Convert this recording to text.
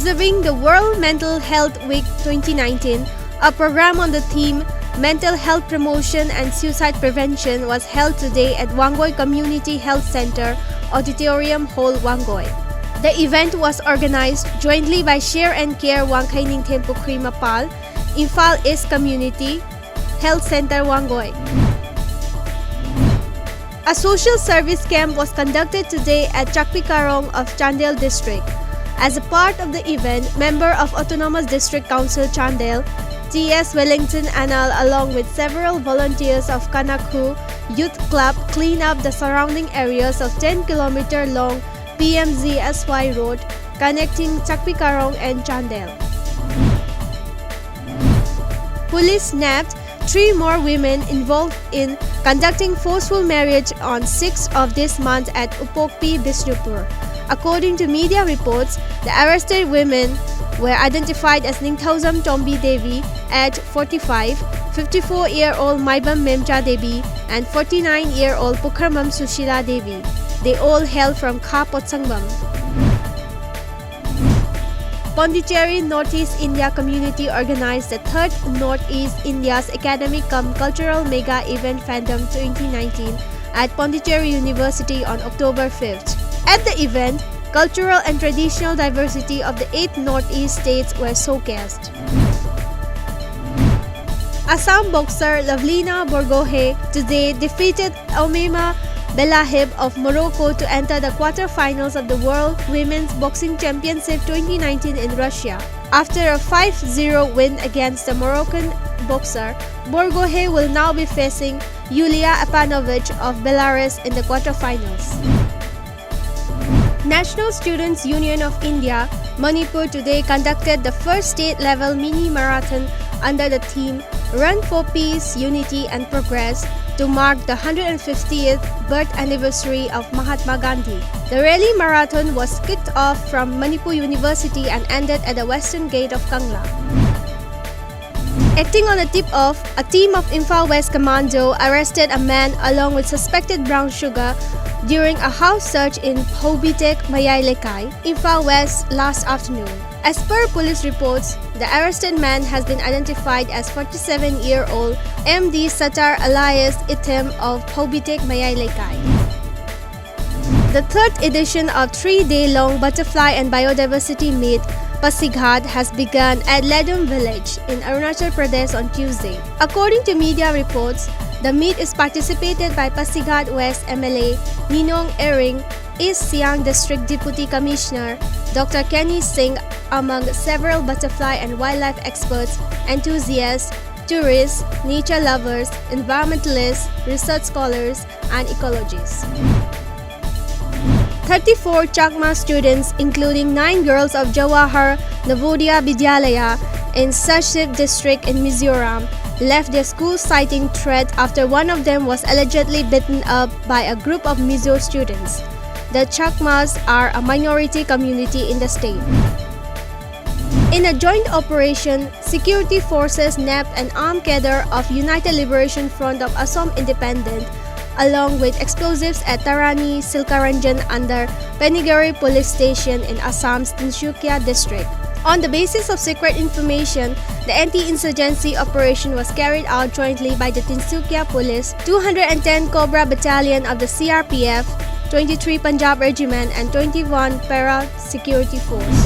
Observing the World Mental Health Week 2019, a program on the theme Mental Health Promotion and Suicide Prevention was held today at Wangoy Community Health Center, Auditorium Hall, Wangoy. The event was organized jointly by Share and Care Wangkaining Tempukri Mapal, Imphal East Community Health Center, Wangoy. A social service camp was conducted today at Chakpikarong of Chandel District. As a part of the event, member of Autonomous District Council Chandel, T.S. Wellington Anal, along with several volunteers of Kanakhu Youth Club, clean up the surrounding areas of 10-kilometer long PMZSY road connecting Chakpikarong and Chandel. Police nabbed 3 more women involved in conducting forceful marriage on 6th of this month at Upokpi, Bishnupur. According to media reports, the arrested women were identified as Ningthausam Tombi Devi at 45, 54-year-old Maibam Memcha Devi, and 49-year-old Pukharmam Sushila Devi. They all hail from Kha Potsangbam. Pondicherry Northeast India Community organized the 3rd Northeast India's Academic cum Cultural Mega Event Phantom 2019 at Pondicherry University on October 5th. At the event, cultural and traditional diversity of the 8 Northeast states were showcased. Assam boxer Lavlina Borgohe today defeated Omema Belahib of Morocco to enter the quarter-finals of the World Women's Boxing Championship 2019 in Russia. After a 5-0 win against the Moroccan boxer, Borgohe will now be facing Yulia Apanovich of Belarus in the quarter-finals. National Students Union of India, Manipur today conducted the first state-level mini-marathon under the theme Run for Peace, Unity and Progress to mark the 150th birth anniversary of Mahatma Gandhi. The rally marathon was kicked off from Manipur University and ended at the western gate of Kangla. Acting on the tip-off, a team of Imphal West Commando arrested a man along with suspected brown sugar during a house search in Hobitek, Mayay Lekai, Imphal West last afternoon. As per police reports, the arrested man has been identified as 47-year-old MD Satar alias Item of Hobitek, Mayay Lekai. The 3rd edition of 3-day-long Butterfly and Biodiversity Meet Pasighat has begun at Ledum village in Arunachal Pradesh on Tuesday. According to media reports, the meet is participated by Pasighat West MLA Ninong Ering, East Siang District Deputy Commissioner Dr. Kenny Singh, among several butterfly and wildlife experts, enthusiasts, tourists, nature lovers, environmentalists, research scholars, and ecologists. 34 Chakma students, including 9 girls of Jawahar Navodaya Vidyalaya in Sachip district in Mizoram, left their school citing threat after one of them was allegedly beaten up by a group of Mizo students. The Chakmas are a minority community in the state. In a joint operation, security forces nabbed an armed cadre of United Liberation Front of Assam Independent along with explosives at Tarani Silkaranjan under Penigari Police Station in Assam's Tinshukia district. On the basis of secret information, the anti-insurgency operation was carried out jointly by the Tinsukia Police, 210 Cobra Battalion of the CRPF, 23 Punjab Regiment and 21 Para Security Force.